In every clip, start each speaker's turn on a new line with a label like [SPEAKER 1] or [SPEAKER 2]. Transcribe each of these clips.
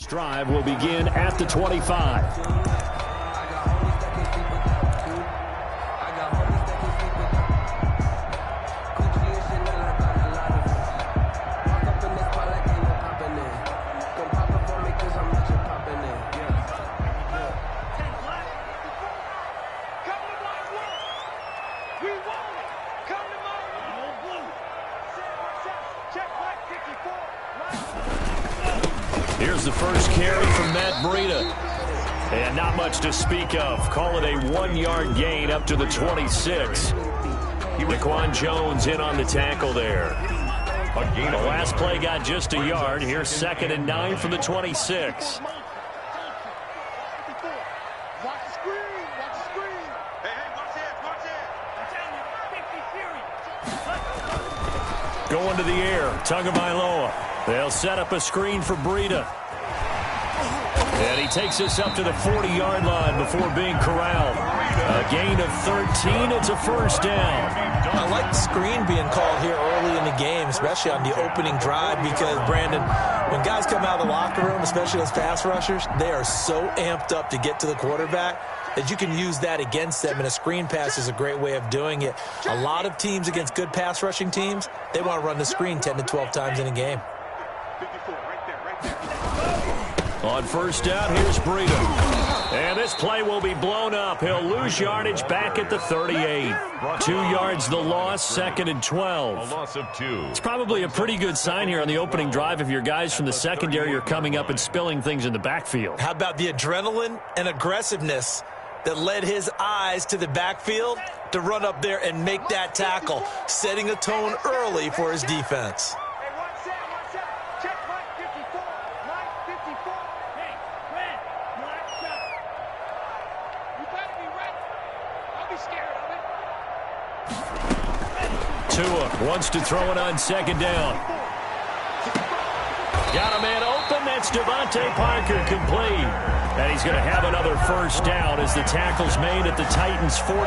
[SPEAKER 1] Drive will begin at the 25. Here's the first carry from Matt Breida. And not much to speak of. Call it a 1-yard gain up to the 26. Daquan Jones in on the tackle there. The last play got just a yard. Here's 2nd and 9 from the 26. Going to the air, Tagovailoa. They'll set up a screen for Breida. And he takes us up to the 40-yard line before being corralled. A gain of 13. It's a first down.
[SPEAKER 2] I like the screen being called here early in the game, especially on the opening drive, because, Brandon, when guys come out of the locker room, especially those pass rushers, they are so amped up to get to the quarterback that you can use that against them, and a screen pass is a great way of doing it. A lot of teams against good pass rushing teams, they want to run the screen 10 to 12 times in a game.
[SPEAKER 1] On first down, here's Breida. And this play will be blown up. He'll lose yardage back at the 38. 2 yards the loss, 2nd and 12.
[SPEAKER 3] A loss of 2.
[SPEAKER 1] It's probably a pretty good sign here on the opening drive if your guys from the secondary are coming up and spilling things in the backfield.
[SPEAKER 2] How about the adrenaline and aggressiveness that led his eyes to the backfield to run up there and make that tackle, setting a tone early for his defense.
[SPEAKER 1] Tua wants to throw it on 2nd down. Got a man open. That's Devontae Parker, complete. And he's going to have another first down as the tackle's made at the Titans' 43.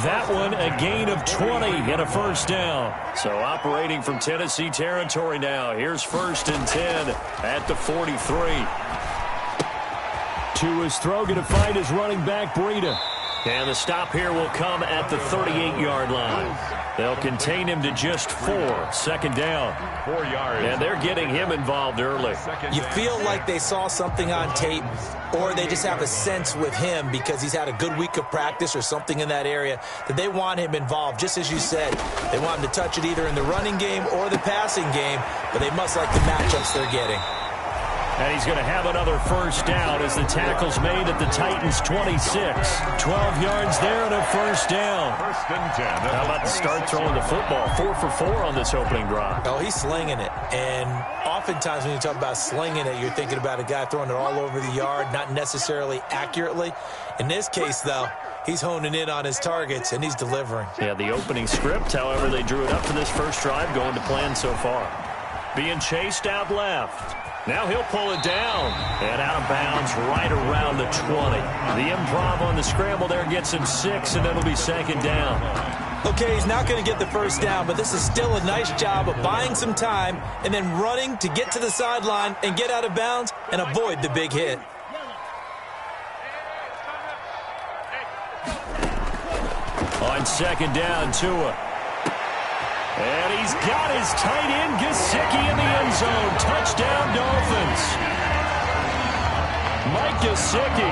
[SPEAKER 1] That one a gain of 20 and a first down. So operating from Tennessee territory now. Here's 1st and 10 at the 43. Tua's throw going to find his running back, Breida. And the stop here will come at the 38-yard line. They'll contain him to just 4. 2nd down.
[SPEAKER 3] 4 yards.
[SPEAKER 1] And they're getting him involved early.
[SPEAKER 2] You feel like they saw something on tape, or they just have a sense with him because he's had a good week of practice or something in that area that they want him involved. Just as you said, they want him to touch it either in the running game or the passing game, but they must like the matchups they're getting.
[SPEAKER 1] And he's going to have another first down as the tackle's made at the Titans' 26. 12 yards there and a first down.
[SPEAKER 3] 1st and 10.
[SPEAKER 1] How about the start throwing the football? 4 for 4 on this opening drive.
[SPEAKER 2] Oh, he's slinging it. And oftentimes when you talk about slinging it, you're thinking about a guy throwing it all over the yard, not necessarily accurately. In this case, though, he's honing in on his targets, and he's delivering.
[SPEAKER 1] Yeah, the opening script, however, they drew it up for this first drive, going to plan so far. Being chased out left. Now he'll pull it down and out of bounds right around the 20. The improv on the scramble there gets him 6, and it'll be 2nd down.
[SPEAKER 2] Okay, he's not going to get the first down, but this is still a nice job of buying some time and then running to get to the sideline and get out of bounds and avoid the big hit.
[SPEAKER 1] On 2nd down, Tua. And he's got his tight end, Gesicki, in the end zone. Touchdown, Dolphins. Mike Gesicki,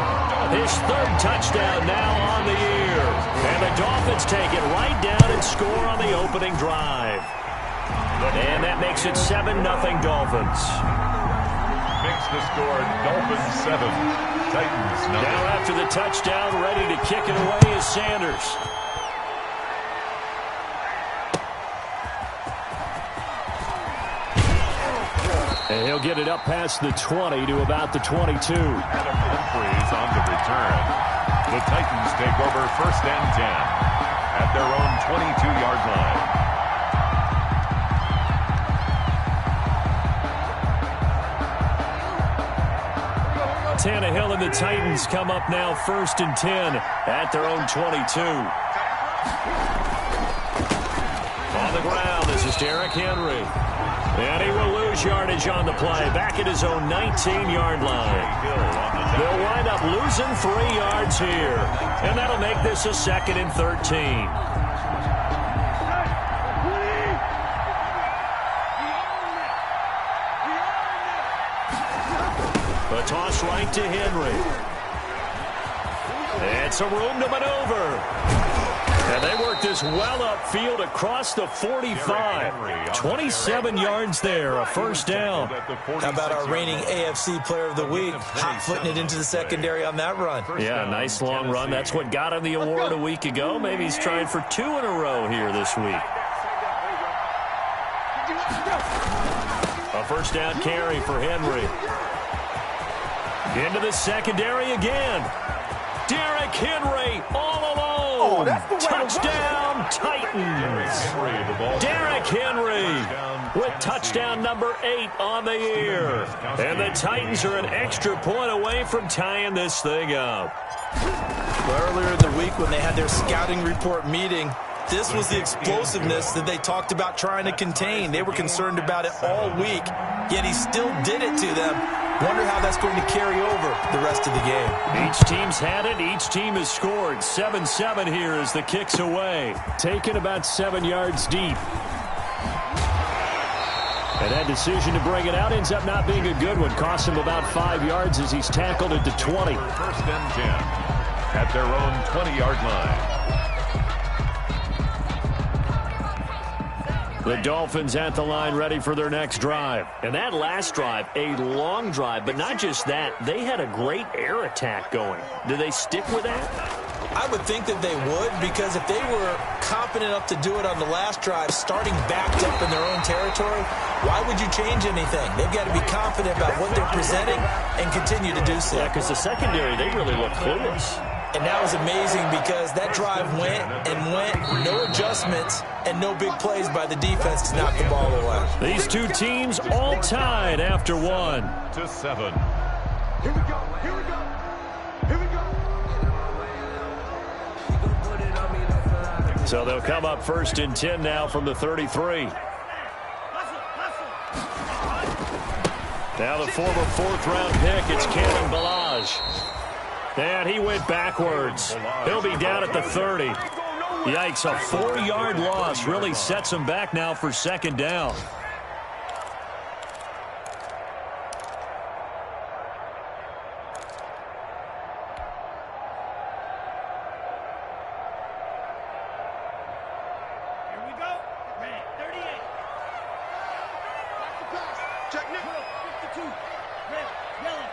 [SPEAKER 1] his 3rd touchdown now on the year. And the Dolphins take it right down and score on the opening drive. And that makes it 7-0 Dolphins.
[SPEAKER 3] Makes the score Dolphins 7. Titans 0.
[SPEAKER 1] Now after the touchdown, ready to kick it away is Sanders. And he'll get it up past the 20 to about the 22.
[SPEAKER 3] Adam Humphries on the return. The Titans take over 1st and 10 at their own 22-yard line.
[SPEAKER 1] Tannehill and the Titans come up now 1st and 10 at their own 22. On the ground, this is Derrick Henry. And he will lose push yardage on the play, back at his own 19-yard line. They'll wind up losing 3 yards here, and that'll make this a 2nd and 13. A toss right to Henry. It's a room to maneuver. And they work this well upfield across the 45. 27 yards there, a first down.
[SPEAKER 2] How about our reigning AFC Player of the Week, hot-footing it into the secondary on that run?
[SPEAKER 1] Yeah, nice long run. That's what got him the award a week ago. Maybe he's trying for 2 in a row here this week. A first down carry for Henry. Into the secondary again. Derrick Henry all alone. Touchdown, Titans. Derrick Henry with touchdown number 8 on the year. And the Titans are an extra point away from tying this thing up.
[SPEAKER 2] Well, earlier in the week when they had their scouting report meeting, this was the explosiveness that they talked about trying to contain. They were concerned about it all week, yet he still did it to them. Wonder how that's going to carry over the rest of the game.
[SPEAKER 1] Each team's had it. Each team has scored. 7-7 here as the kick's away. Taken about 7 yards deep. And that decision to bring it out ends up not being a good one. Costs him about 5 yards as he's tackled at the 20.
[SPEAKER 3] 1st and 10 at their own 20-yard line.
[SPEAKER 1] The Dolphins at the line ready for their next drive. And that last drive, a long drive, but not just that. They had a great air attack going. Do they stick with that?
[SPEAKER 2] I would think that they would, because if they were confident enough to do it on the last drive, starting backed up in their own territory, why would you change anything? They've got to be confident about what they're presenting and continue to do so.
[SPEAKER 1] Yeah, because the secondary, they really look clueless.
[SPEAKER 2] And that was amazing because that drive went and went, no adjustments and no big plays by the defense to knock the ball away.
[SPEAKER 1] These two teams all tied after 1.
[SPEAKER 3] 7.
[SPEAKER 4] Here we go. Here we go. Here we go.
[SPEAKER 1] So they'll come up 1st and 10 now from the 33. Now the former 4th-round pick, it's Cannon Balaj. And he went backwards. He'll be down at the 30. Yikes, a 4-yard loss really sets him back now for 2nd down.
[SPEAKER 4] Here we go. Red, 38. Check now. 52. Red, yellow.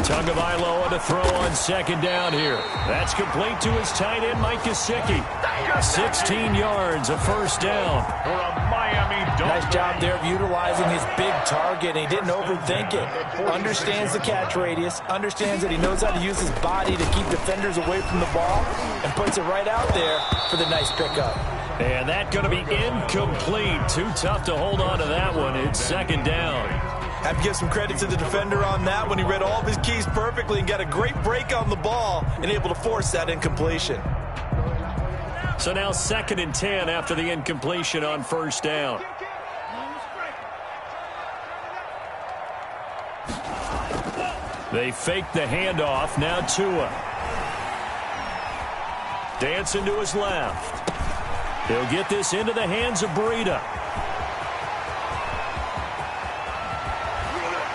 [SPEAKER 1] Tagovailoa to throw on 2nd down here. That's complete to his tight end, Mike Gesicki. 16 yards, a first down.
[SPEAKER 3] For a Miami Dolphins.
[SPEAKER 2] Nice job there of utilizing his big target, and he didn't overthink it. Understands the catch radius, understands that he knows how to use his body to keep defenders away from the ball, and puts it right out there for the nice pickup.
[SPEAKER 1] And that's going to be incomplete. Too tough to hold on to that one. It's 2nd down.
[SPEAKER 2] Have to give some credit to the defender on that one. He read all of his keys perfectly and got a great break on the ball and able to force that incompletion.
[SPEAKER 1] So now 2nd and 10 after the incompletion on 1st down. They fake the handoff. Now Tua. Dancing to his left. He'll get this into the hands of Breida.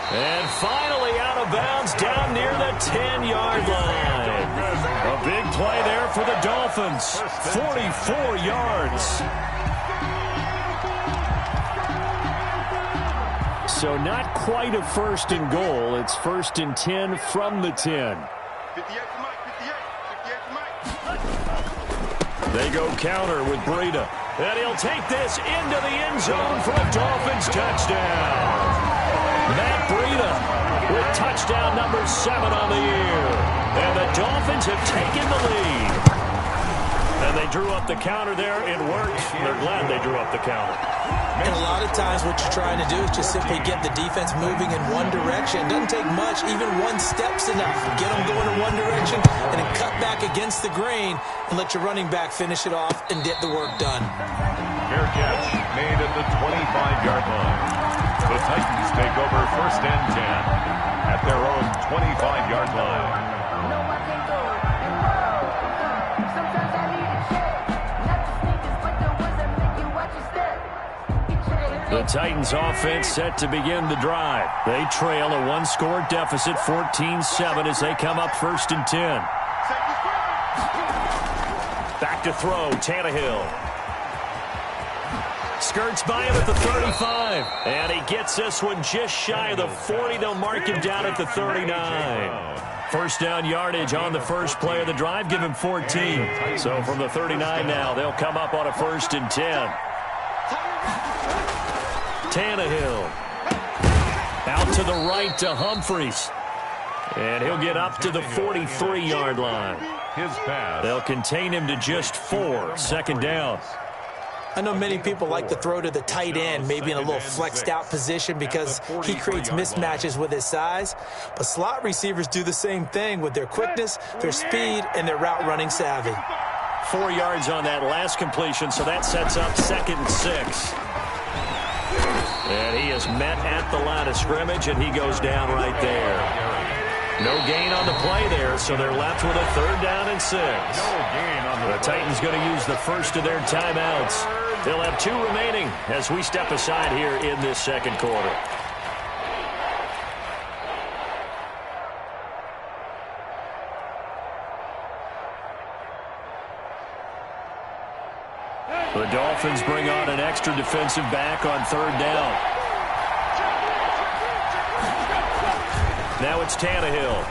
[SPEAKER 1] And finally out of bounds down near the 10-yard line. A big play there for the Dolphins. 44 yards. So not quite a 1st and goal. It's 1st and 10 from the 10.
[SPEAKER 4] 58 for Mike. 58 for Mike.
[SPEAKER 1] They go counter with Breida. And he'll take this into the end zone for a Dolphins touchdown. Matt Breida with touchdown number 7 on the year. And the Dolphins have taken the lead. And they drew up the counter there. It worked. They're glad they drew up the counter.
[SPEAKER 2] And a lot of times what you're trying to do is just simply get the defense moving in one direction. It doesn't take much. Even one step's enough. Get them going in one direction and then cut back against the grain and let your running back finish it off and get the work done.
[SPEAKER 3] Fair catch made at the 25-yard line. The Titans take over 1st and 10 at their own 25-yard line.
[SPEAKER 1] The Titans offense set to begin the drive. They trail a one-score deficit, 14-7, as they come up 1st and 10. Back to throw, Tannehill. Skirts by him at the 35. And he gets this one just shy of the 40. They'll mark him down at the 39. First down yardage on the first play of the drive. Give him 14. So from the 39 now, they'll come up on a 1st and 10. Tannehill. Out to the right to Humphries. And he'll get up to the 43-yard line.
[SPEAKER 3] His pass.
[SPEAKER 1] They'll contain him to just 4. 2nd down.
[SPEAKER 2] I know many people like to throw to the tight end, maybe in a little flexed out position because he creates mismatches with his size. But slot receivers do the same thing with their quickness, their speed, and their route running savvy.
[SPEAKER 1] 4 yards on that last completion, so that sets up 2nd and 6. And he is met at the line of scrimmage, and he goes down right there. No gain on the play there, so they're left with a 3rd down and 6. The Titans going to use the first of their timeouts. They'll have 2 remaining as we step aside here in this 2nd quarter. The Dolphins bring on an extra defensive back on 3rd down. Now it's Tannehill.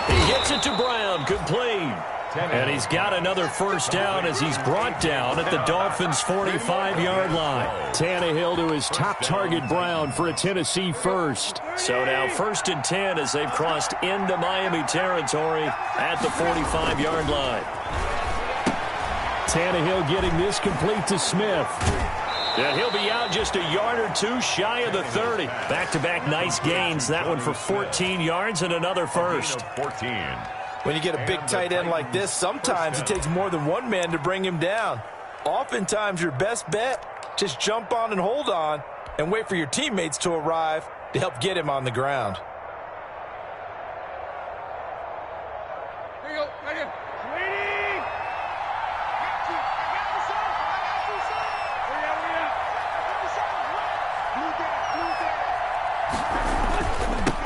[SPEAKER 1] He gets it to Brown, complete. And he's got another 1st down as he's brought down at the Dolphins' 45-yard line. Tannehill to his top target, Brown, for a Tennessee first. So now 1st and 10 as they've crossed into Miami territory at the 45-yard line. Tannehill getting this complete to Smith. And he'll be out just a yard or 2 shy of the 30. Back-to-back nice gains. That one for 14 yards and another first.
[SPEAKER 3] 14.
[SPEAKER 2] When you get a big tight end like this, sometimes it takes more than one man to bring him down. Oftentimes, your best bet, just jump on and hold on and wait for your teammates to arrive to help get him on the ground.
[SPEAKER 4] Here you go, right here. Waiting.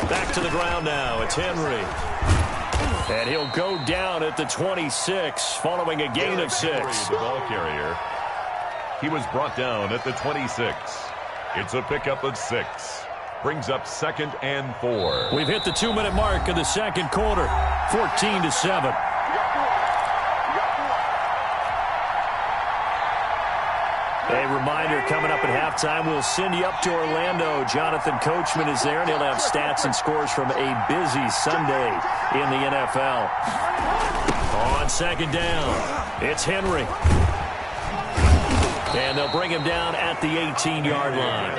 [SPEAKER 1] Back to the ground now. It's Henry. And he'll go down at the 26 following a gain of 6.
[SPEAKER 3] The ball carrier. He was brought down at the 26. It's a pickup of 6. Brings up 2nd and 4.
[SPEAKER 1] We've hit the 2-minute mark of the 2nd quarter. 14-7. A reminder, coming up at halftime, we'll send you up to Orlando. Jonathan Coachman is there, and he'll have stats and scores from a busy Sunday in the NFL. On 2nd down, it's Henry. And they'll bring him down at the 18-yard line.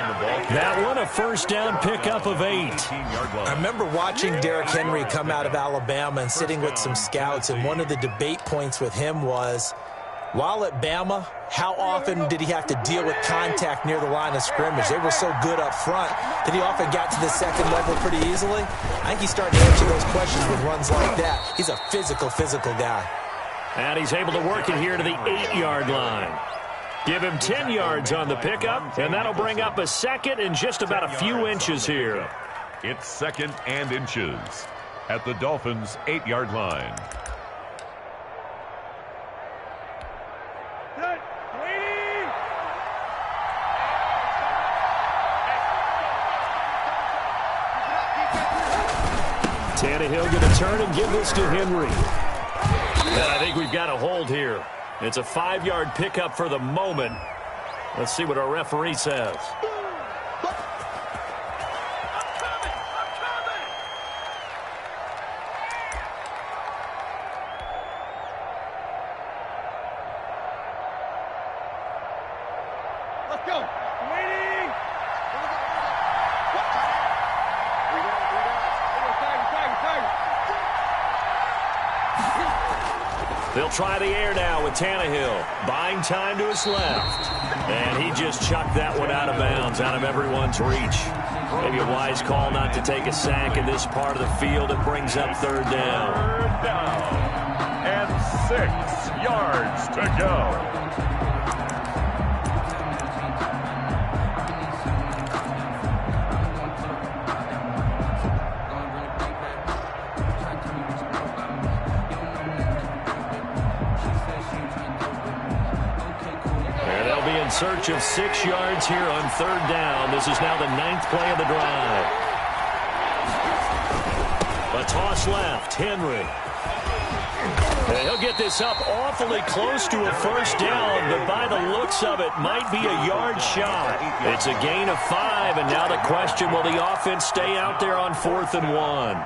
[SPEAKER 1] That one, a 1st down pickup of 8.
[SPEAKER 2] I remember watching Derrick Henry come out of Alabama and sitting with some scouts, and one of the debate points with him was, while at Bama, how often did he have to deal with contact near the line of scrimmage? They were so good up front that he often got to the 2nd level pretty easily. I think he's starting to answer those questions with runs like that. He's a physical guy.
[SPEAKER 1] And he's able to work it here to the 8-yard line. Give him 10 yards on the pickup, and that'll bring up a 2nd and just about a few inches here.
[SPEAKER 3] It's 2nd and inches at the Dolphins' 8-yard line.
[SPEAKER 1] Tannehill going to turn and give this to Henry. And I think we've got a hold here. It's a 5-yard pickup for the moment. Let's see what our referee says.
[SPEAKER 4] Let's go. Waiting.
[SPEAKER 1] They'll try the air now with Tannehill. Buying time to his left. And he just chucked that one out of bounds, out of everyone's reach. Maybe a wise call not to take a sack in this part of the field. It brings up third down.
[SPEAKER 3] Third down. And 6 yards to go.
[SPEAKER 1] In search of 6 yards here on third down. This is now the 9th play of the drive. A toss left. Henry. And he'll get this up awfully close to a first down, but by the looks of it, might be a yard shot. It's a gain of 5, and now the question, will the offense stay out there on 4th and 1?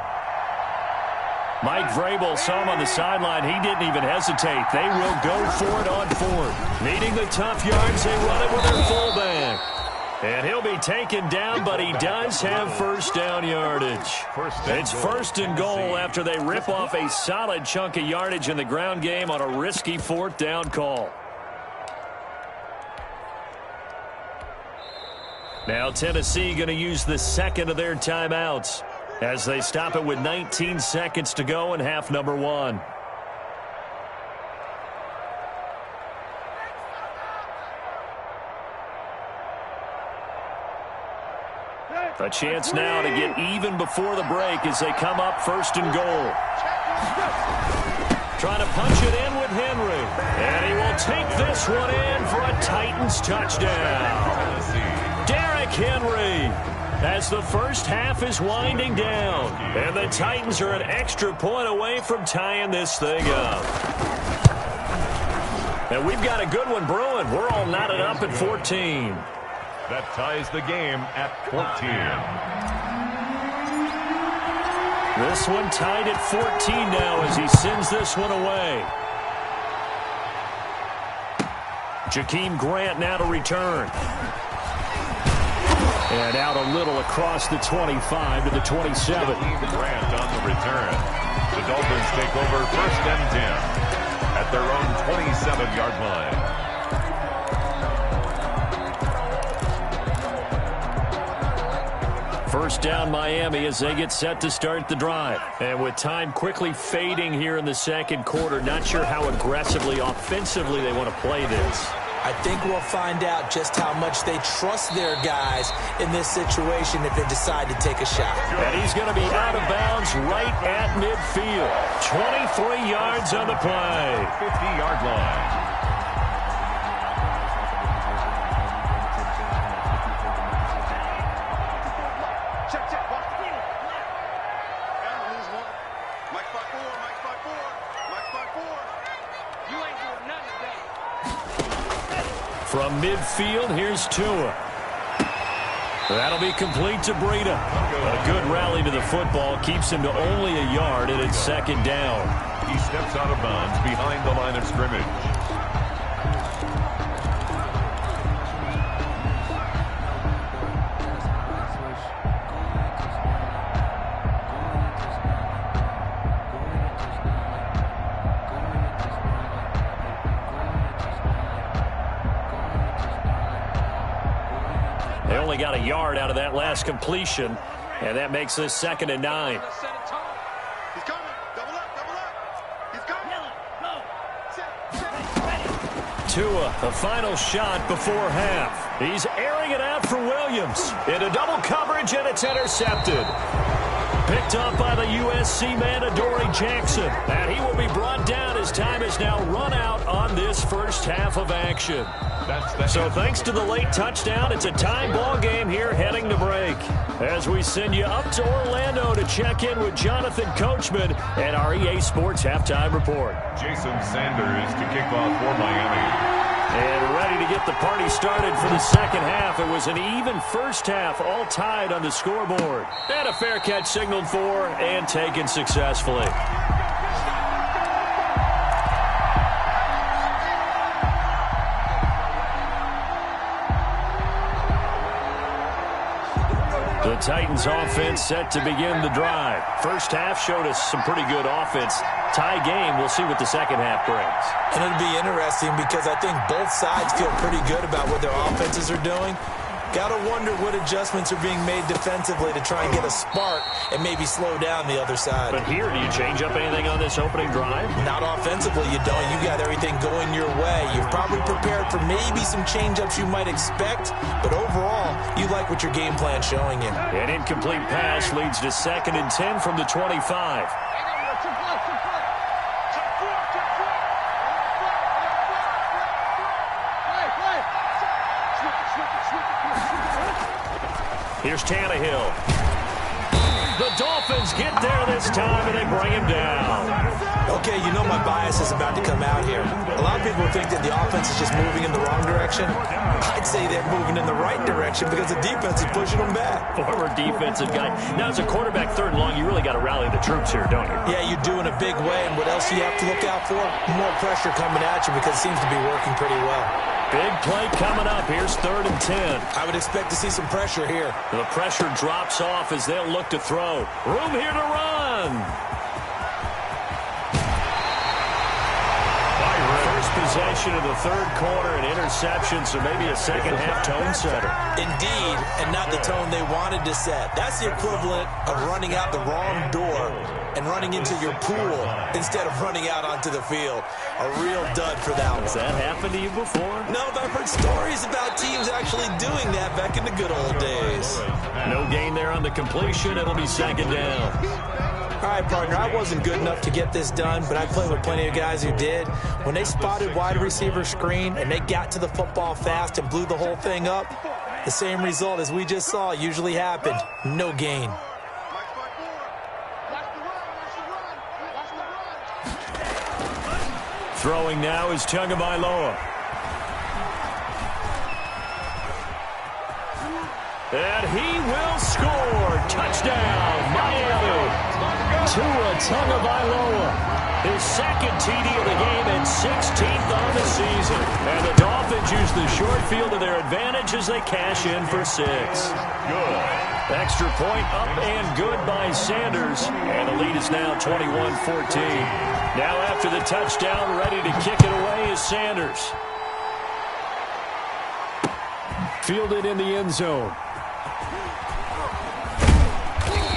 [SPEAKER 1] Mike Vrabel saw him on the sideline. He didn't even hesitate. They will go for it on 4th. Needing the tough yards, they run it with their fullback. And he'll be taken down, but he does have first down yardage. It's 1st and goal after they rip off a solid chunk of yardage in the ground game on a risky 4th down call. Now Tennessee going to use the second of their timeouts as they stop it with 19 seconds to go in half number 1. A chance now to get even before the break as they come up 1st and goal. Trying to punch it in with Henry. And he will take this one in for a Titans touchdown. Derrick Henry, as the first half is winding down. And the Titans are an extra point away from tying this thing up. And we've got a good one brewing. We're all knotted up at 14.
[SPEAKER 3] That ties the game at 14.
[SPEAKER 1] This one tied at 14 now as he sends this one away. Jakeem Grant now to return. And out a little across the 25 to the 27.
[SPEAKER 3] Jakeem Grant on the return. The Dolphins take over 1st and 10 at their own 27-yard line.
[SPEAKER 1] First down Miami as they get set to start the drive. And with time quickly fading here in the second quarter, not sure how aggressively, offensively they want to play this.
[SPEAKER 2] I think we'll find out just how much they trust their guys in this situation if they decide to take a shot.
[SPEAKER 1] And he's going to be out of bounds right at midfield. 23 yards on the play.
[SPEAKER 3] 50-yard line.
[SPEAKER 1] From midfield, here's Tua. That'll be complete to Breida. A good rally to the football keeps him to only a yard, and it's 2nd down.
[SPEAKER 3] He steps out of bounds behind the line of scrimmage.
[SPEAKER 1] They only got a yard out of that last completion, and that makes this 2nd and 9.
[SPEAKER 4] He's coming. Double up. He's coming.
[SPEAKER 1] Tua, the final shot before half. He's airing it out for Williams. Into double coverage, and it's intercepted. Picked up by the USC man, Adoree Jackson. And he will be brought down as time is now run out on this first half of action. So thanks to the late touchdown, it's a tie ball game here heading to break. As we send you up to Orlando to check in with Jonathan Coachman and our EA Sports Halftime Report.
[SPEAKER 3] Jason Sanders to kick off for Miami.
[SPEAKER 1] And ready to get the party started for the second half. It was an even first half, all tied on the scoreboard. And a fair catch signaled for and taken successfully. The Titans offense set to begin the drive. First half showed us some pretty good offense. Tie game, we'll see what the second half brings.
[SPEAKER 2] And it'll be interesting because I think both sides feel pretty good about what their offenses are doing. Got to wonder what adjustments are being made defensively to try and get a spark and maybe slow down the other side.
[SPEAKER 1] But here, do you change up anything on this opening drive?
[SPEAKER 2] Not offensively, you don't. You got everything going your way. You've probably prepared for maybe some change-ups you might expect, but overall, you like what your game plan's showing you.
[SPEAKER 1] An incomplete pass leads to 2nd and 10 from the 25. Here's Tannehill. The Dolphins get there this time, and they bring him down.
[SPEAKER 2] Okay, you know my bias is about to come out here. A lot of people think that the offense is just moving in the wrong direction. I'd say they're moving in the right direction because the defense is pushing them back.
[SPEAKER 1] Former defensive guy. Now, as a quarterback 3rd and long, you really got to rally the troops here, don't you?
[SPEAKER 2] Yeah, you do in a big way. And what else do you have to look out for? More pressure coming at you because it seems to be working pretty well.
[SPEAKER 1] Big play coming up. Here's 3rd and 10.
[SPEAKER 2] I would expect to see some pressure here.
[SPEAKER 1] The pressure drops off as they'll look to throw. Room here to run. First possession of the 3rd quarter, an interception, so maybe a second-half tone setter.
[SPEAKER 2] Indeed, and not the tone they wanted to set. That's the equivalent of running out the wrong door and running into your pool instead of running out onto the field. A real dud for that one.
[SPEAKER 1] Has that happened to you before?
[SPEAKER 2] No, but I've heard stories about teams actually doing that back in the good old days.
[SPEAKER 1] No gain there on the completion. It'll be 2nd down.
[SPEAKER 2] All right, partner, I wasn't good enough to get this done, but I played with plenty of guys who did. When they spotted wide receiver screen and they got to the football fast and blew the whole thing up, the same result as we just saw usually happened. No gain.
[SPEAKER 1] Throwing now is Tagovailoa. And he will score. Touchdown, Miami. Tua Tagovailoa. His 2nd TD of the game and 16th on the season. And the Dolphins use the short field to their advantage as they cash in for 6. Good. Extra point up and good by Sanders. And the lead is now 21-14. Now after the touchdown, ready to kick it away is Sanders. Fielded in the end zone.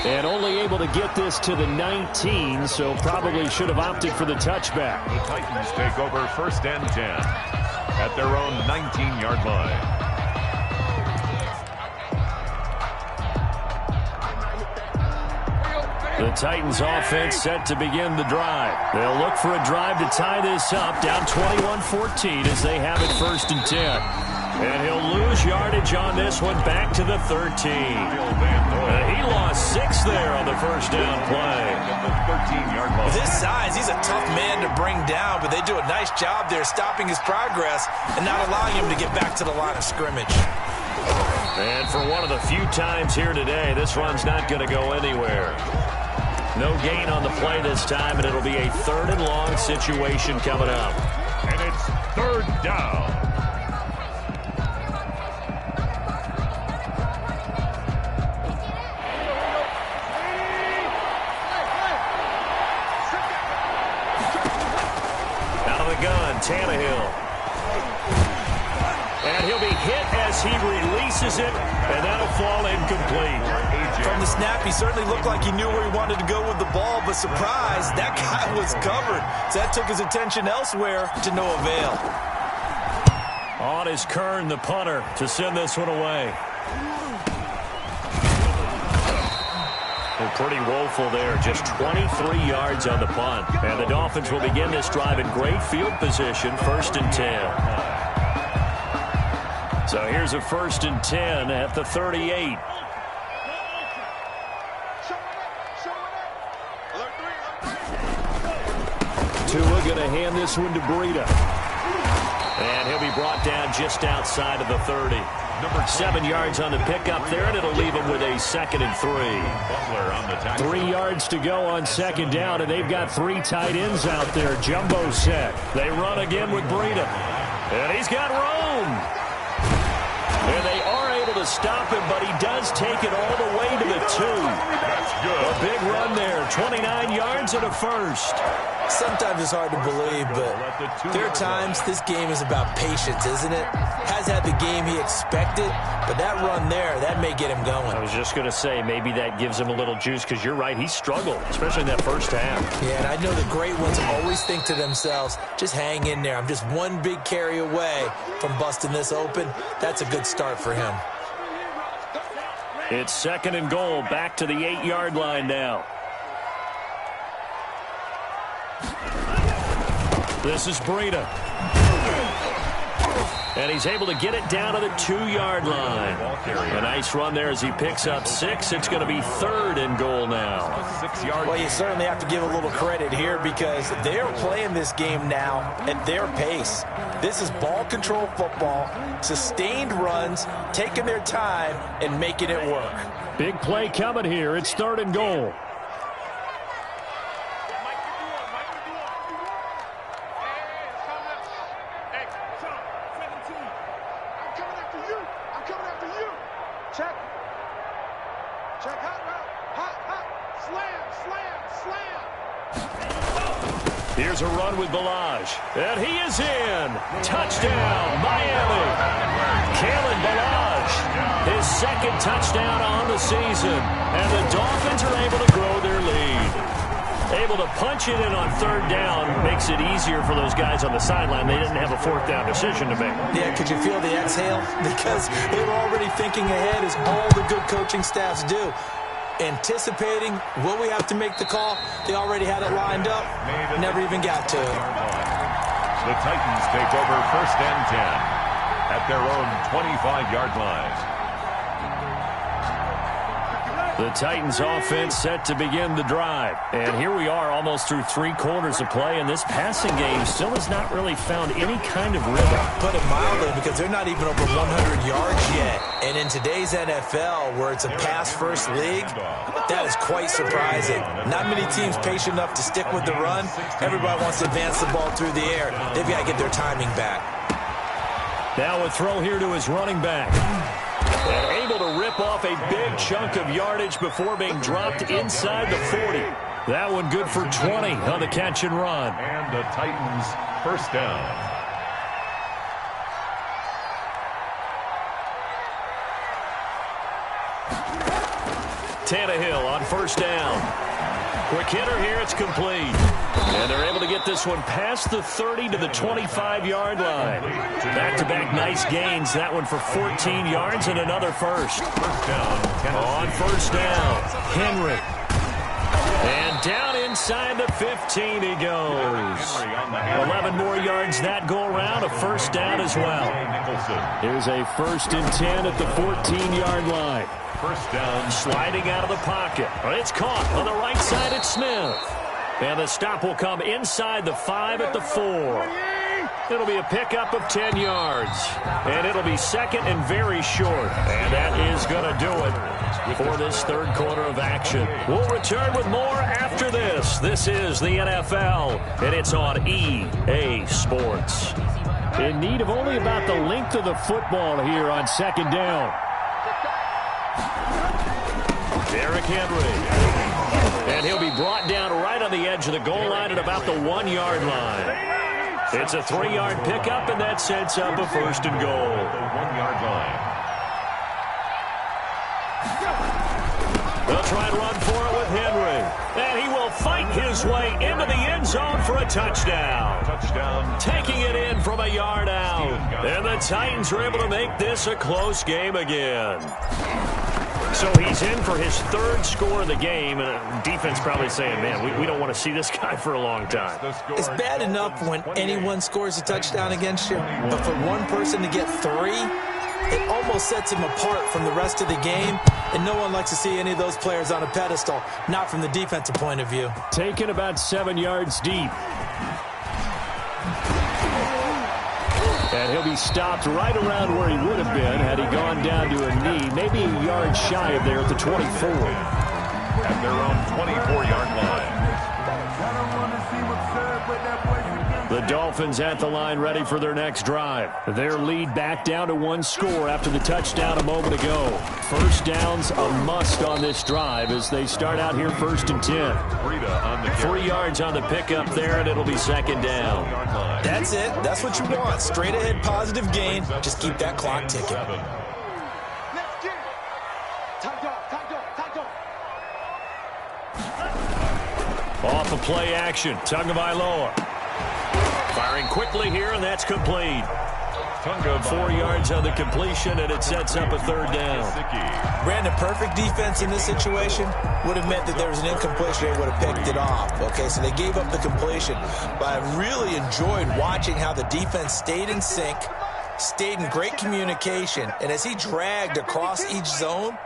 [SPEAKER 1] And only able to get this to the 19, so probably should have opted for the touchback.
[SPEAKER 3] The Titans take over 1st and 10 at their own 19-yard line.
[SPEAKER 1] The Titans offense set to begin the drive. They'll look for a drive to tie this up, down 21-14 as they have it 1st and 10. And he'll lose yardage on this one, back to the 13. He lost 6 there on the 1st down play.
[SPEAKER 3] 13-yard line.
[SPEAKER 2] With his size, he's a tough man to bring down, but they do a nice job there stopping his progress and not allowing him to get back to the line of scrimmage.
[SPEAKER 1] And for one of the few times here today, this run's not going to go anywhere. No gain on the play this time, and it'll be a 3rd and long situation coming up.
[SPEAKER 3] And it's 3rd down.
[SPEAKER 1] Tannehill. And he'll be hit as he releases it, and that'll fall incomplete.
[SPEAKER 2] From the snap, he certainly looked like he knew where he wanted to go with the ball, but surprise, that guy was covered. So that took his attention elsewhere to no avail.
[SPEAKER 1] On is Kern, the punter, to send this one away. They're pretty woeful there. Just 23 yards on the punt. And the Dolphins will begin this drive in great field position, 1st and 10. So here's a 1st and 10 at the 38. Tua going to hand this one to Breida. And he'll be brought down just outside of the 30. 7 yards on the pickup there, and it'll leave him with a 2nd and 3. 3 yards to go on 2nd down, and they've got 3 tight ends out there. Jumbo set. They run again with Breida. And he's got room. And they are able to to stop him, but he does take it all the way to the 2.
[SPEAKER 3] That's good.
[SPEAKER 1] A big run there, 29 yards and a first.
[SPEAKER 2] Sometimes it's hard to believe, but there are times this game is about patience, isn't it? Has had the game he expected, but that run there, that may get him going.
[SPEAKER 1] I was just going to say, maybe that gives him a little juice, because you're right, he struggled, especially in that first half.
[SPEAKER 2] Yeah, and I know the great ones always think to themselves, just hang in there. I'm just one big carry away from busting this open. That's a good start for him.
[SPEAKER 1] It's 2nd and goal, back to the 8-yard line now. This is Breida. And he's able to get it down to the 2-yard line. A nice run there as he picks up 6. It's going to be 3rd and goal now.
[SPEAKER 2] Well, you certainly have to give a little credit here because they're playing this game now at their pace. This is ball control football, sustained runs, taking their time, and making it work.
[SPEAKER 1] Big play coming here. It's 3rd and goal. Here's a run with Balaj. And he is in. Touchdown, Miami. Kalen Balaj, his 2nd touchdown on the season. And the Dolphins are able to grow their lead. Able to punch it in on 3rd down makes it easier for those guys on the sideline. They didn't have a 4th down decision to make.
[SPEAKER 2] Yeah, could you feel the exhale? Because they were already thinking ahead, as all the good coaching staffs do. Anticipating, will we have to make the call? They already had it lined up, never even got to it.
[SPEAKER 3] The Titans take over 1st and 10 at their own 25-yard line.
[SPEAKER 1] The Titans offense set to begin the drive. And here we are almost through 3 quarters of play, and this passing game still has not really found any kind of rhythm.
[SPEAKER 2] Put it mildly, because they're not even over 100 yards yet. And in today's NFL, where it's a pass-first league, that is quite surprising. Not many teams patient enough to stick with the run. Everybody wants to advance the ball through the air. They've got to get their timing back.
[SPEAKER 1] Now a throw here to his running back. And able to rip off a big chunk of yardage before being dropped inside the 40. That one good for 20 on the catch and run.
[SPEAKER 3] And the Titans 1st down.
[SPEAKER 1] Tannehill on 1st down. Quick hitter here, it's complete. And they're able to get this one past the 30 to the 25-yard line. Back-to-back nice gains. That one for 14 yards and another first.
[SPEAKER 3] 1st down.
[SPEAKER 1] On 1st down, Henry. And down inside the 15 he goes. 11 more yards that go around, a 1st down as well. Here's a 1st and 10 at the 14-yard line.
[SPEAKER 3] 1st down.
[SPEAKER 1] Sliding out of the pocket. It's caught on the right side at Smith. And the stop will come inside the 5 at the 4. It'll be a pickup of 10 yards. And it'll be 2nd and very short. And that is going to do it for this 3rd quarter of action. We'll return with more after this. This is the NFL, and it's on EA Sports. In need of only about the length of the football here on 2nd down. Derrick Henry. And he'll be brought down right on the edge of the goal line at about the 1-yard line. It's a 3-yard pickup, and that sets up a 1st and goal.
[SPEAKER 3] The 1-yard line.
[SPEAKER 1] They'll try and run for it with Henry. And he will fight his way into the end zone for a touchdown.
[SPEAKER 3] Touchdown.
[SPEAKER 1] Taking it in from a yard out. And the Titans are able to make this a close game again. So he's in for his 3rd score of the game, and defense probably saying, man, we don't want to see this guy for a long time.
[SPEAKER 2] It's bad enough when anyone scores a touchdown against you, but for one person to get 3, it almost sets him apart from the rest of the game, and no one likes to see any of those players on a pedestal, not from the defensive point of view.
[SPEAKER 1] Taken about 7 yards deep. And he'll be stopped right around where he would have been had he gone down to a knee, maybe a yard shy of there at the 24. At
[SPEAKER 3] their own 24-yard line.
[SPEAKER 1] The Dolphins at the line ready for their next drive. Their lead back down to 1 score after the touchdown a moment ago. First down's a must on this drive as they start out here 1st and 10. 3 yards on the pickup there, and it'll be 2nd down.
[SPEAKER 2] That's it. That's what you want. Straight ahead positive gain. Just keep that clock ticking.
[SPEAKER 4] Let's get it. Time go.
[SPEAKER 1] Off of play action, Tagovailoa. Firing quickly here, and that's complete. 4 yards on the completion, and it sets up a 3rd down.
[SPEAKER 2] Brandon, perfect defense in this situation would have meant that there was an incompletion. They would have picked it off. Okay, so they gave up the completion. But I really enjoyed watching how the defense stayed in sync, stayed in great communication, and as he dragged across each zone,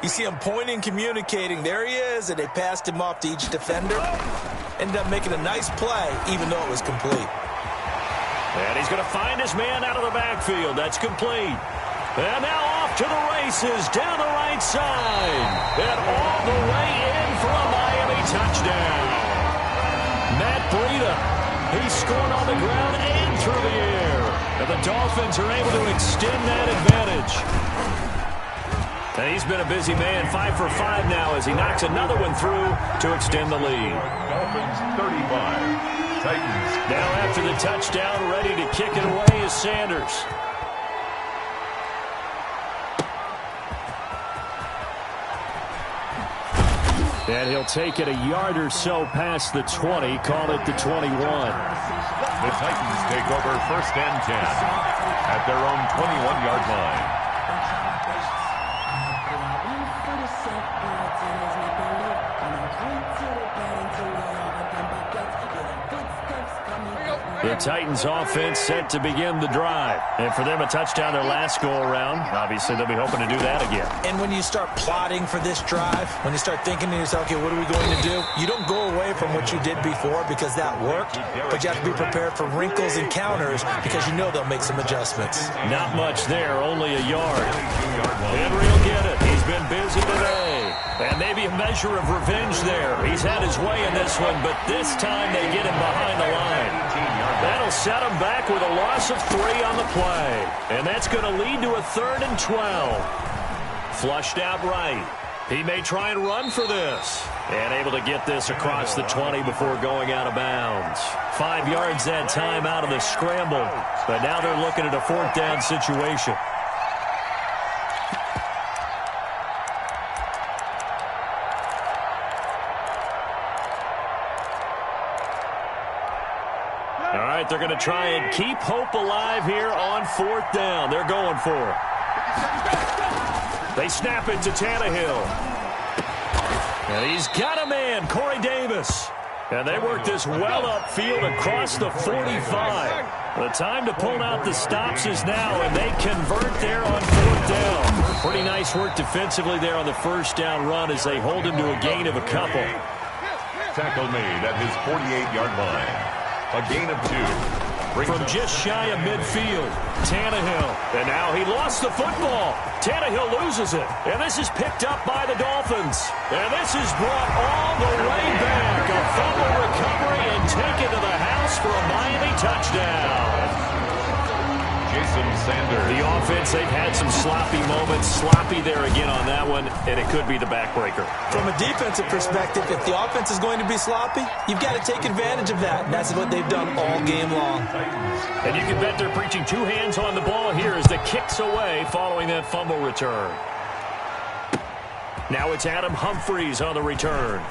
[SPEAKER 2] you see him pointing, communicating. There he is, and they passed him off to each defender. Ended up making a nice play, even though it was complete.
[SPEAKER 1] And he's going to find his man out of the backfield. That's complete. And now off to the races down the right side. And all the way in for a Miami touchdown. Matt Breida, he scored on the ground and through the air. And the Dolphins are able to extend that advantage. And he's been a busy man, 5 for 5 now as he knocks another one through to extend the lead.
[SPEAKER 3] Dolphins 35. Titans.
[SPEAKER 1] Now after the touchdown, ready to kick it away is Sanders. And he'll take it a yard or so past the 20, call it the 21.
[SPEAKER 3] The Titans take over 1st and 10 at their own 21-yard line.
[SPEAKER 1] The Titans offense set to begin the drive. And for them, a touchdown their last go-around. Obviously, they'll be hoping to do that again.
[SPEAKER 2] And when you start plotting for this drive, when you start thinking to yourself, okay, what are we going to do? You don't go away from what you did before because that worked, but you have to be prepared for wrinkles and counters because you know they'll make some adjustments.
[SPEAKER 1] Not much there, only a yard. Henry will get it. He's been busy today. And maybe a measure of revenge there. He's had his way in this one, but this time they get him behind the line. That'll set him back with a loss of 3 on the play. And that's going to lead to a 3rd and 12. Flushed out right. He may try and run for this. And able to get this across the 20 before going out of bounds. 5 yards that time out of the scramble. But now they're looking at a 4th down situation. All right, they're going to try and keep hope alive here on 4th down. They're going for it. They snap it to Tannehill. And he's got a man, Corey Davis. And they work this well upfield across the 45. The time to pull out the stops is now, and they convert there on 4th down. Pretty nice work defensively there on the 1st down run as they hold him to a gain of a couple.
[SPEAKER 3] Tackle made at his 48-yard line. A gain of 2.
[SPEAKER 1] From just shy of midfield, Tannehill. And now he lost the football. Tannehill loses it. And this is picked up by the Dolphins. And this is brought all the way back. A fumble recovery and taken to the house for a Miami touchdown.
[SPEAKER 3] Jason Sanders.
[SPEAKER 1] The offense, they've had some sloppy moments. Sloppy there again on that one, and it could be the backbreaker.
[SPEAKER 2] From a defensive perspective, if the offense is going to be sloppy, you've got to take advantage of that. And that's what they've done all game long.
[SPEAKER 1] And you can bet they're preaching 2 hands on the ball here as the kick's away following that fumble return. Now it's Adam Humphries on the return.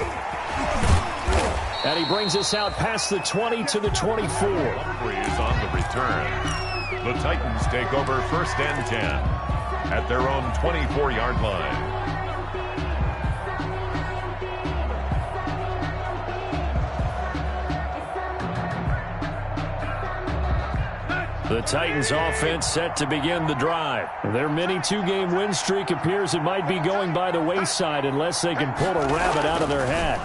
[SPEAKER 1] And he brings us out past the 20 to the 24.
[SPEAKER 3] Humphries on the return. The Titans take over 1st and 10 at their own 24-yard line.
[SPEAKER 1] The Titans offense set to begin the drive. Their mini 2-game win streak appears it might be going by the wayside unless they can pull a rabbit out of their hat.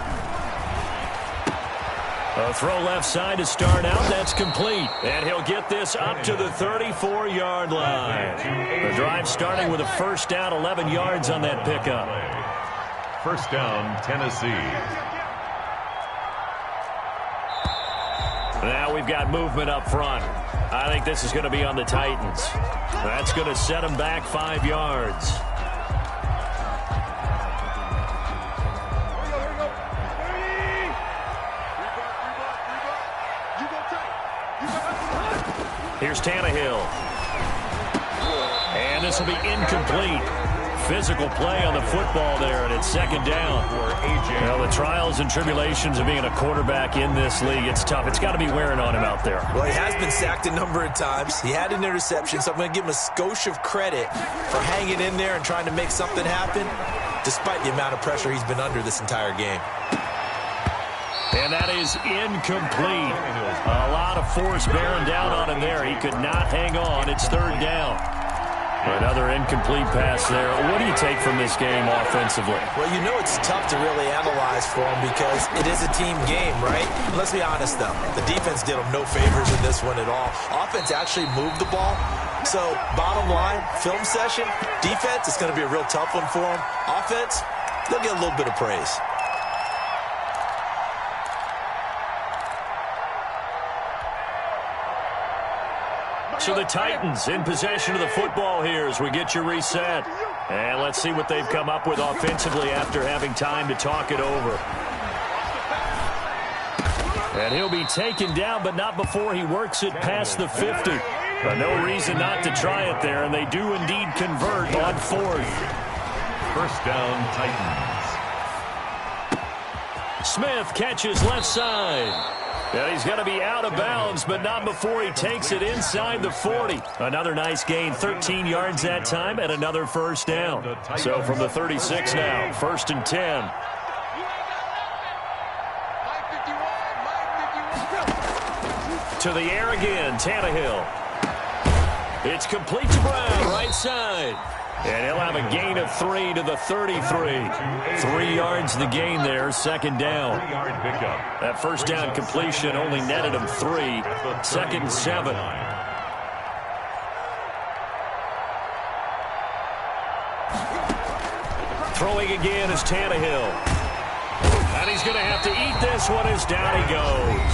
[SPEAKER 1] A throw left side to start out. That's complete. And he'll get this up to the 34-yard line. The drive starting with a 1st down, 11 yards on that pickup.
[SPEAKER 3] 1st down, Tennessee.
[SPEAKER 1] Now we've got movement up front. I think this is going to be on the Titans. That's going to set them back 5 yards. Here's Tannehill. And this will be incomplete. Physical play on the football there, and it's second down. Well, the trials and tribulations of being a quarterback in this league, it's tough. It's got to be wearing on him out there.
[SPEAKER 2] Well, he has been sacked a number of times. He had an interception, so I'm going to give him a skosh of credit for hanging in there and trying to make something happen, despite the amount of pressure he's been under this entire game.
[SPEAKER 1] And that is incomplete. A lot of force bearing down on him there. He could not hang on. It's third down. Another incomplete pass there. What do you take from this game offensively?
[SPEAKER 2] Well, you know it's tough to really analyze for him because it is a team game, right? Let's be honest, though. The defense did him no favors in this one at all. Offense actually moved the ball. So, bottom line, film session, defense, it's going to be a real tough one for him. Offense, they'll get a little bit of praise.
[SPEAKER 1] So the Titans in possession of the football here as we get you reset. And let's see what they've come up with offensively after having time to talk it over. And he'll be taken down, but not before he works it past the 50. But no reason not to try it there, and they do indeed convert on fourth.
[SPEAKER 3] First down, Titans.
[SPEAKER 1] Smith catches left side. And he's going to be out of bounds, but not before he takes it inside the 40. Another nice gain, 13 yards that time, and another first down. So from the 36 now, 1st and 10. To the air again, Tannehill. It's complete to Brown, right side. And he'll have a gain of 3 to the 33. 3 yards the gain there, second down. That first down completion only netted him 3. 2nd and 7. Throwing again is Tannehill. And he's going to have to eat this one as down he goes.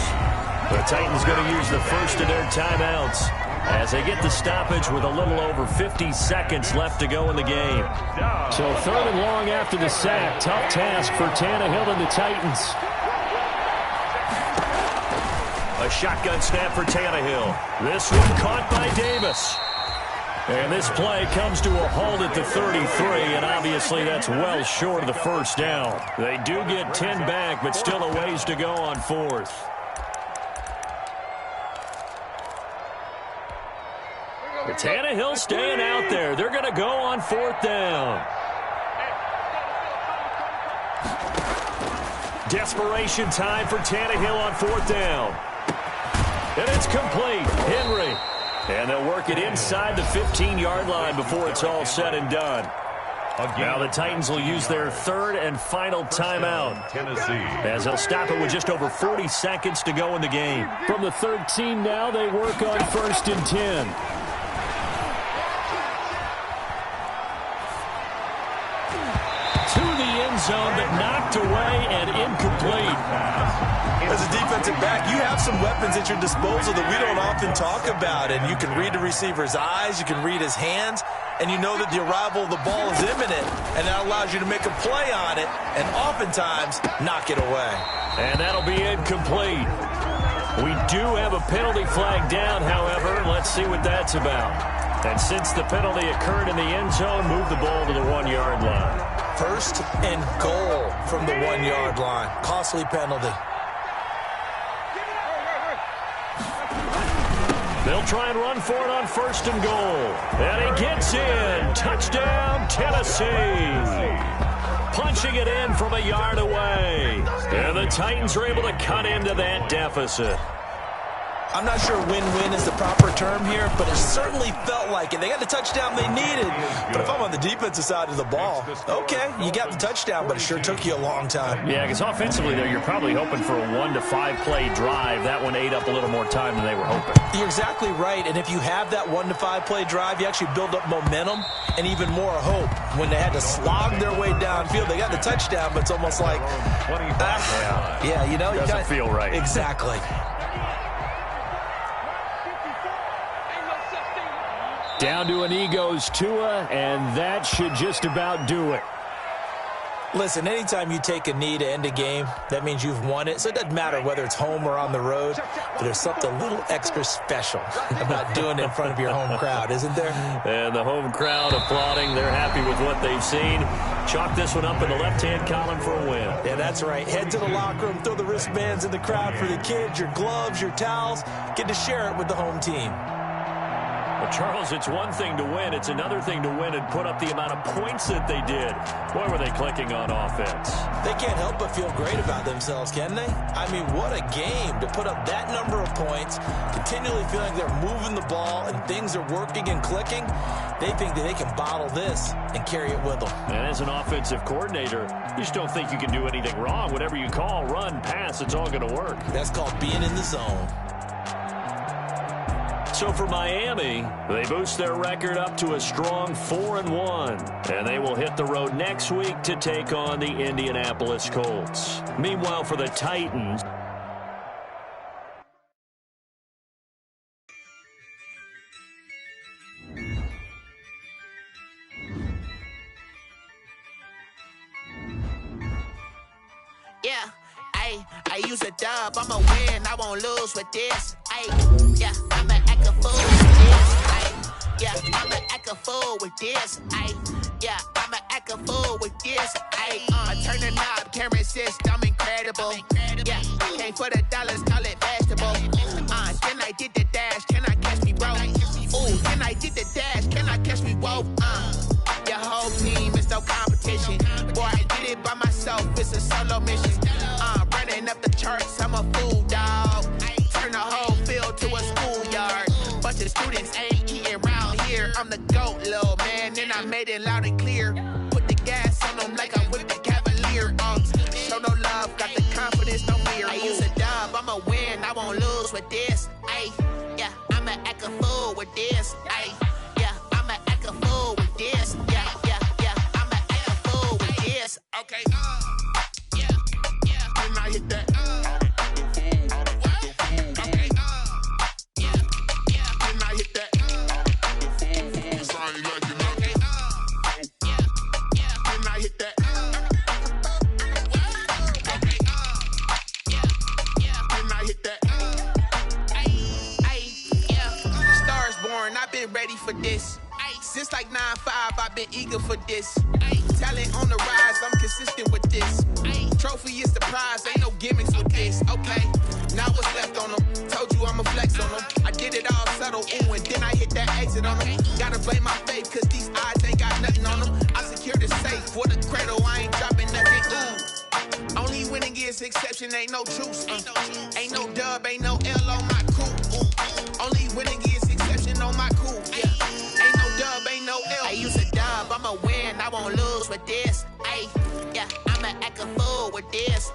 [SPEAKER 1] The Titans going to use the first of their timeouts as they get the stoppage with a little over 50 seconds left to go in the game. So 3rd and long after the sack. Tough task for Tannehill and the Titans. A shotgun snap for Tannehill. This one caught by Davis. And this play comes to a halt at the 33, and obviously that's well short of the first down. They do get 10 back, but still a ways to go on 4th. Tannehill staying out there. They're going to go on 4th down. Desperation time for Tannehill on 4th down. And it's complete. Henry. And they'll work it inside the 15-yard line before it's all said and done. Now the Titans will use their 3rd and final timeout, as they'll stop it with just over 40 seconds to go in the game. From the 13 now, they work on 1st and 10. To the end zone, but knocked away and incomplete.
[SPEAKER 2] As a defensive back, you have some weapons at your disposal that we don't often talk about, and you can read the receiver's eyes, you can read his hands, and you know that the arrival of the ball is imminent, and that allows you to make a play on it and oftentimes knock it away.
[SPEAKER 1] And that'll be incomplete. We do have a penalty flag down, however. Let's see what that's about. And since the penalty occurred in the end zone, move the ball to the 1-yard line.
[SPEAKER 2] 1st and goal from the 1-yard line. Costly penalty.
[SPEAKER 1] They'll try and run for it on 1st and goal. And he gets in. Touchdown, Tennessee. Punching it in from a yard away. And the Titans are able to cut into that deficit.
[SPEAKER 2] I'm not sure win-win is the proper term here, but it certainly felt like it. They got the touchdown they needed. But if I'm on the defensive side of the ball, okay, you got the touchdown, but it sure took you a long time.
[SPEAKER 1] Yeah, because offensively there, you're probably hoping for a 1 to 5 play drive. That one ate up a little more time than they were hoping.
[SPEAKER 2] You're exactly right, and if you have that 1 to 5 play drive, you actually build up momentum and even more hope. When they had to slog their way downfield, they got the touchdown, but it's almost like,
[SPEAKER 1] yeah,
[SPEAKER 2] you know,
[SPEAKER 1] doesn't feel right.
[SPEAKER 2] Exactly.
[SPEAKER 1] Down to a knee goes Tua, and that should just about do it.
[SPEAKER 2] Listen, anytime you take a knee to end a game, that means you've won it. So it doesn't matter whether it's home or on the road, but there's something a little extra special about doing it in front of your home crowd, isn't there?
[SPEAKER 1] And the home crowd applauding. They're happy with what they've seen. Chalk this one up in the left-hand column for a win.
[SPEAKER 2] Yeah, that's right. Head to the locker room, throw the wristbands in the crowd for the kids, your gloves, your towels. Get to share it with the home team.
[SPEAKER 1] Well, Charles, it's one thing to win. It's another thing to win and put up the amount of points that they did. Boy, were they clicking on offense.
[SPEAKER 2] They can't help but feel great about themselves, can they? I mean, what a game to put up that number of points, continually feeling like they're moving the ball and things are working and clicking. They think that they can bottle this and carry it with them.
[SPEAKER 1] And as an offensive coordinator, you just don't think you can do anything wrong. Whatever you call, run, pass, it's all going to work.
[SPEAKER 2] That's called being in the zone.
[SPEAKER 1] So for Miami, they boost their record up to a strong 4-1. And they will hit the road next week to take on the Indianapolis Colts. Meanwhile, for the Titans,
[SPEAKER 5] yeah, I use a dub, I'ma win, I won't lose with this. Yeah, I'ma act a fool with this. Yeah, I'ma act a fool with this. Yeah, I'ma act a fool with this. Turn the knob, camera assist, I'm incredible. Yeah, came for the dollars, call it vegetable. Then I did the dash, can I catch me, bro? Ooh, then I did the dash, can I catch me, whoa? Your whole team is no competition. Boy, I did it by myself, it's a solo mission. Running up the charts, I'm a fool, dog. Turn the whole field to a schoolyard. Bunch of students ain't eating round here. I'm the GOAT, little man, and I made it loud and clear. Put the gas on them like I whipped the Cavalier. Show no love, got the confidence, no fear. I use a dub, I'ma win, I won't lose with this. Yeah, I'ma act a fool with this. Yeah, I'ma act a fool with this. Yeah, I'ma act a fool with this. Okay, yeah, then I hit that. Ready for this. Since like 9-5, I've been eager for this. Talent on the rise, I'm consistent with this. Trophy is the prize, ain't no gimmicks with this. Okay, now what's left on them? Told you I'ma flex on them. I did it all subtle, ooh, and then I hit that exit on them. Gotta blame my faith, cause these eyes ain't got nothing on them. I secured the safe for the cradle, I ain't dropping nothing, ooh. Only winning is exception, ain't no truce. Ain't no dub, ain't no L on my crew. Only winning is exception on my crew. Yeah, ain't no dub, ain't no L. I use a dub, I'ma win, I won't lose with this. Yeah, I'ma act a fool with this.